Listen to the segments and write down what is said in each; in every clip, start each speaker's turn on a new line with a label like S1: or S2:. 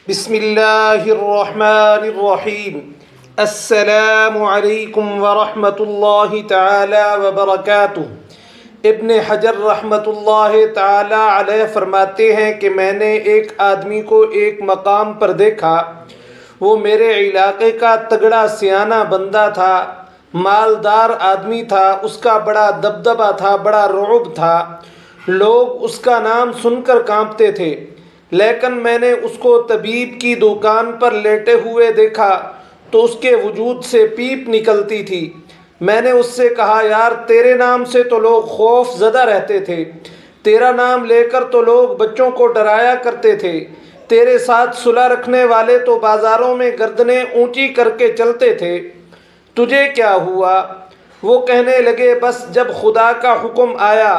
S1: بسم اللہ الرحمن الرحیم۔ السلام علیکم ورحمۃ اللہ تعالی وبرکاتہ۔ ابن حجر رحمۃ اللہ تعالی علیہ فرماتے ہیں کہ میں نے ایک آدمی کو ایک مقام پر دیکھا، وہ میرے علاقے کا تگڑا سیانہ بندہ تھا، مالدار آدمی تھا، اس کا بڑا دبدبہ تھا، بڑا رعب تھا، لوگ اس کا نام سن کر کانپتے تھے۔ لیکن میں نے اس کو طبیب کی دکان پر لیٹے ہوئے دیکھا تو اس کے وجود سے پیپ نکلتی تھی۔ میں نے اس سے کہا، یار تیرے نام سے تو لوگ خوف زدہ رہتے تھے، تیرا نام لے کر تو لوگ بچوں کو ڈرایا کرتے تھے، تیرے ساتھ صلح رکھنے والے تو بازاروں میں گردنیں اونچی کر کے چلتے تھے، تجھے کیا ہوا؟ وہ کہنے لگے، بس جب خدا کا حکم آیا،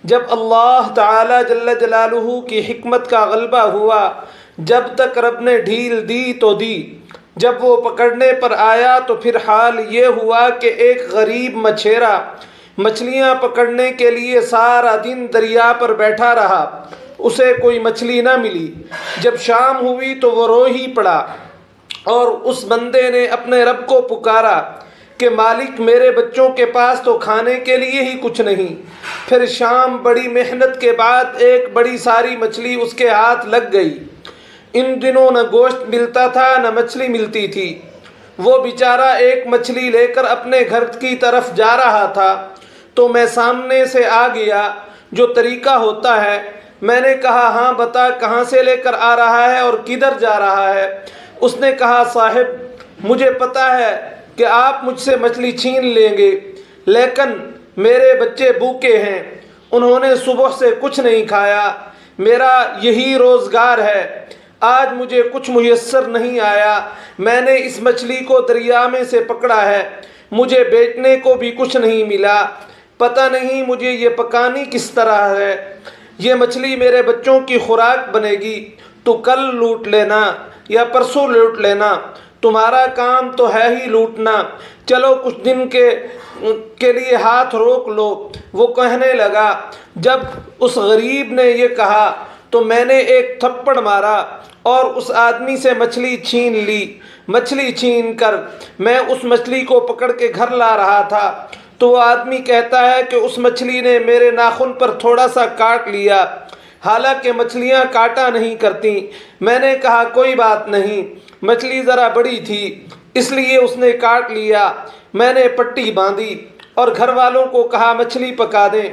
S1: جب اللہ تعالی جل جلالہ کی حکمت کا غلبہ ہوا، جب تک رب نے ڈھیل دی تو دی، جب وہ پکڑنے پر آیا تو پھر حال یہ ہوا کہ ایک غریب مچھیرا مچھلیاں پکڑنے کے لیے سارا دن دریا پر بیٹھا رہا، اسے کوئی مچھلی نہ ملی۔ جب شام ہوئی تو وہ رو ہی پڑا، اور اس بندے نے اپنے رب کو پکارا کہ مالک، میرے بچوں کے پاس تو کھانے کے لیے ہی کچھ نہیں۔ پھر شام بڑی محنت کے بعد ایک بڑی ساری مچھلی اس کے ہاتھ لگ گئی۔ ان دنوں نہ گوشت ملتا تھا نہ مچھلی ملتی تھی۔ وہ بیچارہ ایک مچھلی لے کر اپنے گھر کی طرف جا رہا تھا تو میں سامنے سے آ گیا، جو طریقہ ہوتا ہے۔ میں نے کہا، ہاں بتا کہاں سے لے کر آ رہا ہے اور کدھر جا رہا ہے؟ اس نے کہا، صاحب مجھے پتہ ہے کہ آپ مجھ سے مچھلی چھین لیں گے، لیکن میرے بچے بھوکے ہیں، انہوں نے صبح سے کچھ نہیں کھایا، میرا یہی روزگار ہے، آج مجھے کچھ میسر نہیں آیا، میں نے اس مچھلی کو دریا میں سے پکڑا ہے، مجھے بیچنے کو بھی کچھ نہیں ملا، پتہ نہیں مجھے یہ پکانی کس طرح ہے، یہ مچھلی میرے بچوں کی خوراک بنے گی، تو کل لوٹ لینا یا پرسوں لوٹ لینا، تمہارا کام تو ہے ہی لوٹنا، چلو کچھ دن کے لیے ہاتھ روک لو۔ وہ کہنے لگا، جب اس غریب نے یہ کہا تو میں نے ایک تھپڑ مارا اور اس آدمی سے مچھلی چھین لی۔ مچھلی چھین کر میں اس مچھلی کو پکڑ کے گھر لا رہا تھا تو وہ آدمی کہتا ہے کہ اس مچھلی نے میرے ناخن پر تھوڑا سا کاٹ لیا، حالانکہ مچھلیاں کاٹا نہیں کرتی۔ میں نے کہا، کوئی بات نہیں، مچھلی ذرا بڑی تھی اس لیے اس نے کاٹ لیا۔ میں نے پٹی باندھی اور گھر والوں کو کہا مچھلی پکا دیں،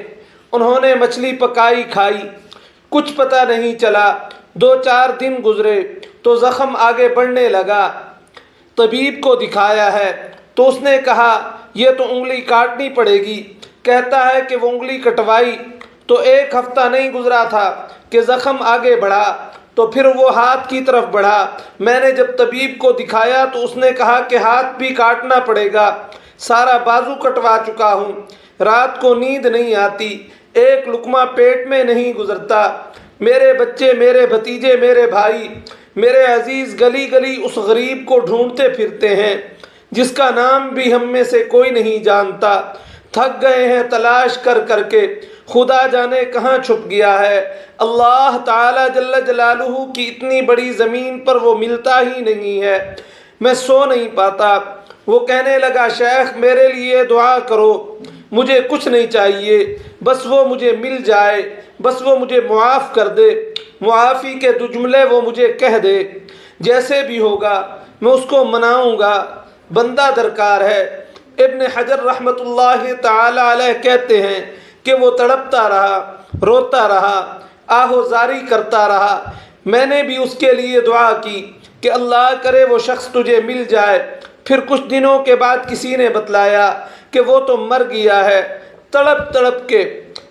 S1: انہوں نے مچھلی پکائی، کھائی، کچھ پتہ نہیں چلا۔ 2-4 دن گزرے تو زخم آگے بڑھنے لگا، طبیب کو دکھایا ہے تو اس نے کہا یہ تو انگلی کاٹنی پڑے گی۔ کہتا ہے کہ وہ انگلی کٹوائی تو 1 ہفتہ نہیں گزرا تھا کہ زخم آگے بڑھا، تو پھر وہ ہاتھ کی طرف بڑھا۔ میں نے جب طبیب کو دکھایا تو اس نے کہا کہ ہاتھ بھی کاٹنا پڑے گا، سارا بازو کٹوا چکا ہوں، رات کو نیند نہیں آتی، ایک لقمہ پیٹ میں نہیں گزرتا، میرے بچے، میرے بھتیجے، میرے بھائی، میرے عزیز گلی گلی اس غریب کو ڈھونڈتے پھرتے ہیں جس کا نام بھی ہم میں سے کوئی نہیں جانتا، تھک گئے ہیں تلاش کر کر کے، خدا جانے کہاں چھپ گیا ہے۔ اللہ تعالی جل جلالہ کی اتنی بڑی زمین پر وہ ملتا ہی نہیں ہے، میں سو نہیں پاتا۔ وہ کہنے لگا، شیخ میرے لیے دعا کرو، مجھے کچھ نہیں چاہیے، بس وہ مجھے مل جائے، بس وہ مجھے معاف کر دے، معافی کے 2 جملے وہ مجھے کہہ دے، جیسے بھی ہوگا میں اس کو مناؤں گا، بندہ درکار ہے۔ ابن حجر رحمۃ اللہ تعالی علیہ کہتے ہیں کہ وہ تڑپتا رہا، روتا رہا، آہو زاری کرتا رہا۔ میں نے بھی اس کے لیے دعا کی کہ اللہ کرے وہ شخص تجھے مل جائے۔ پھر کچھ دنوں کے بعد کسی نے بتلایا کہ وہ تو مر گیا ہے، تڑپ تڑپ کے،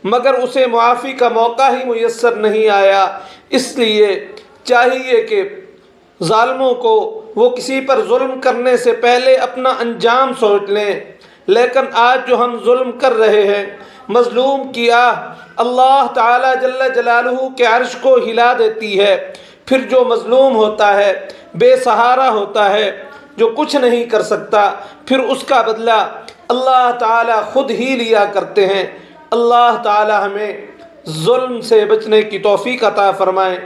S1: مگر اسے معافی کا موقع ہی میسر نہیں آیا۔ اس لیے چاہیے کہ ظالموں کو وہ کسی پر ظلم کرنے سے پہلے اپنا انجام سوچ لیں، لیکن آج جو ہم ظلم کر رہے ہیں، مظلوم کی آہ اللہ تعالی جل جلالہ کے عرش کو ہلا دیتی ہے۔ پھر جو مظلوم ہوتا ہے، بے سہارا ہوتا ہے، جو کچھ نہیں کر سکتا، پھر اس کا بدلہ اللہ تعالی خود ہی لیا کرتے ہیں۔ اللہ تعالی ہمیں ظلم سے بچنے کی توفیق عطا فرمائے۔